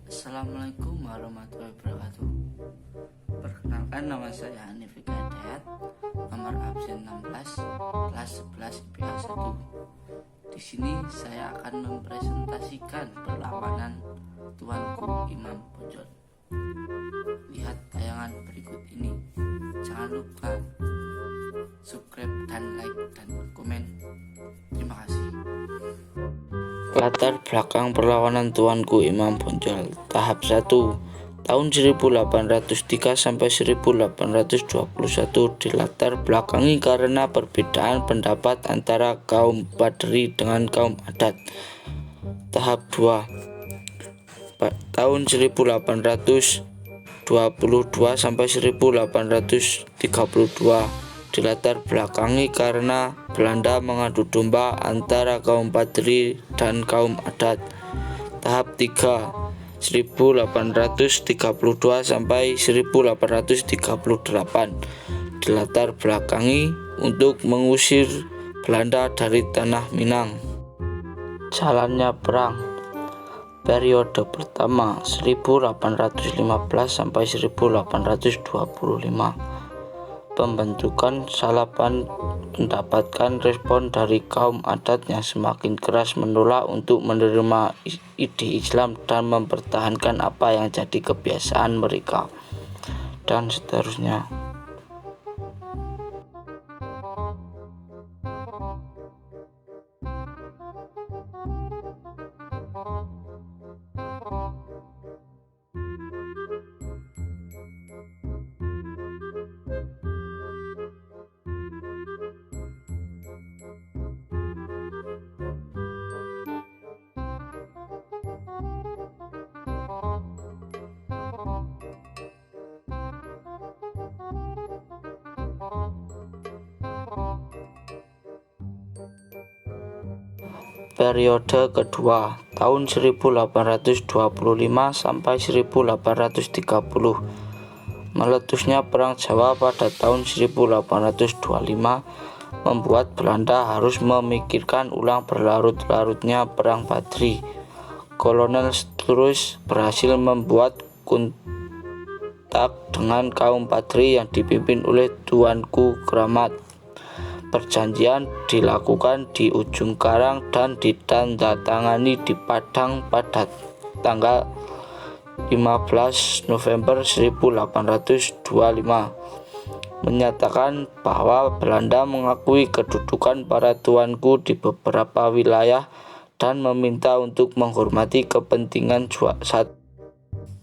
Assalamualaikum warahmatullahi wabarakatuh. Perkenalkan, nama saya Hanif Hidayat, nomor absen 16, kelas 11 IPA 1. Di sini saya akan mempresentasikan perlawanan tuanku Imam Bonjol. Lihat tayangan berikut ini. Jangan lupa subscribe dan like dan komen. Terima kasih. Latar belakang perlawanan tuanku Imam Bonjol. Tahap 1, tahun 1803 sampai 1821 dilatar belakangi karena perbedaan pendapat antara kaum Padri dengan kaum adat. Tahap 2, tahun 1822 sampai 1832 dilatar belakangi karena Belanda mengadu domba antara kaum Padri dan kaum adat. Tahap 3, 1832 sampai 1838 dilatar belakangi untuk mengusir Belanda dari tanah Minang. Jalannya perang. Periode pertama 1815 sampai 1825. Pembentukan Salapan mendapatkan respon dari kaum adat yang semakin keras menolak untuk menerima ide Islam dan mempertahankan apa yang jadi kebiasaan mereka, dan seterusnya. Periode kedua, tahun 1825 sampai 1830. Meletusnya Perang Jawa pada tahun 1825 membuat Belanda harus memikirkan ulang berlarut-larutnya Perang Padri. Kolonel terus berhasil membuat kontak dengan kaum Padri yang dipimpin oleh Tuanku Keramat. Perjanjian dilakukan di ujung karang dan ditandatangani di Padang pada tanggal 15 November 1825, menyatakan bahwa Belanda mengakui kedudukan para tuanku di beberapa wilayah dan meminta untuk menghormati kepentingan saat.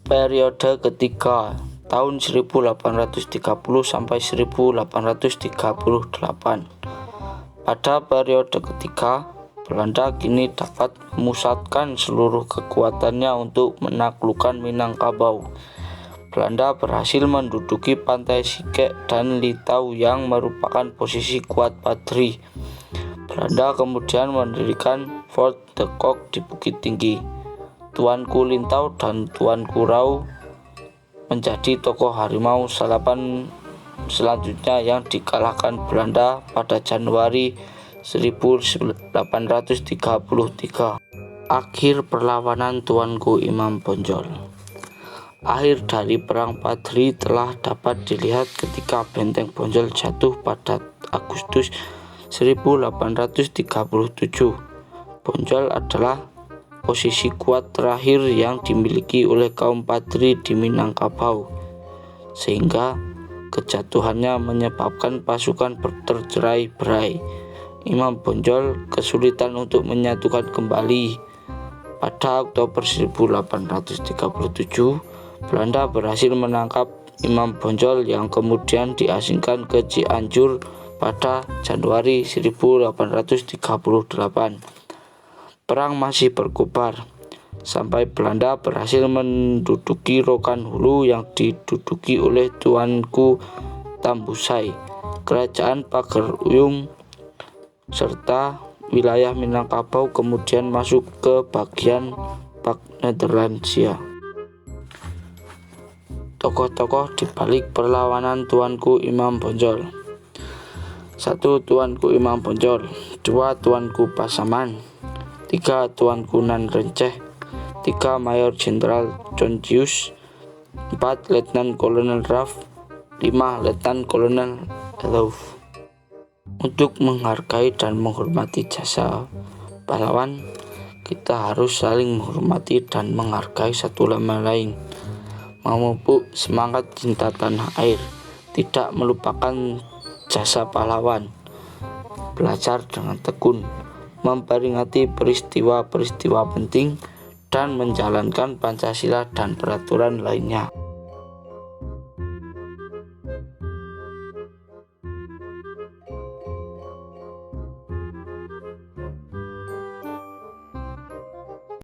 Periode ketiga, tahun 1830 sampai 1838. Pada periode ketiga, Belanda kini dapat memusatkan seluruh kekuatannya untuk menaklukkan Minangkabau. Belanda berhasil menduduki pantai Sikek dan Litau yang merupakan posisi kuat Padri. Belanda kemudian mendirikan Fort de Kock di Bukit Tinggi. Tuanku Lintau dan Tuanku Rau menjadi tokoh harimau Salapan selanjutnya yang dikalahkan Belanda pada Januari 1833. Akhir perlawanan tuanku Imam Bonjol. Akhir dari Perang Padri telah dapat dilihat ketika Benteng Bonjol jatuh pada Agustus 1837. Bonjol adalah posisi kuat terakhir yang dimiliki oleh kaum Padri di Minangkabau, sehingga kejatuhannya menyebabkan pasukan tercerai-berai. Imam Bonjol kesulitan untuk menyatukan kembali. Pada Oktober 1837, Belanda berhasil menangkap Imam Bonjol yang kemudian diasingkan ke Cianjur pada Januari 1838. Perang masih berkobar sampai Belanda berhasil menduduki Rokan Hulu yang diduduki oleh Tuanku Tambusai, Kerajaan Pager Uyung, serta wilayah Minangkabau kemudian masuk ke bagian Nederlandsia. Tokoh-tokoh di balik perlawanan tuanku Imam Bonjol. 1. Tuanku Imam Bonjol. 2. Tuanku Pasaman. 3. Tuanku Nan Renceh. 3. Mayor Jenderal John Hughes. 4. Letnan Kolonel Ruff. 5. Letnan Kolonel Eluf. Untuk menghargai dan menghormati jasa pahlawan, kita harus saling menghormati dan menghargai satu sama lain, memupuk semangat cinta tanah air, tidak melupakan jasa pahlawan, belajar dengan tekun, memperingati peristiwa-peristiwa penting, dan menjalankan Pancasila dan peraturan lainnya.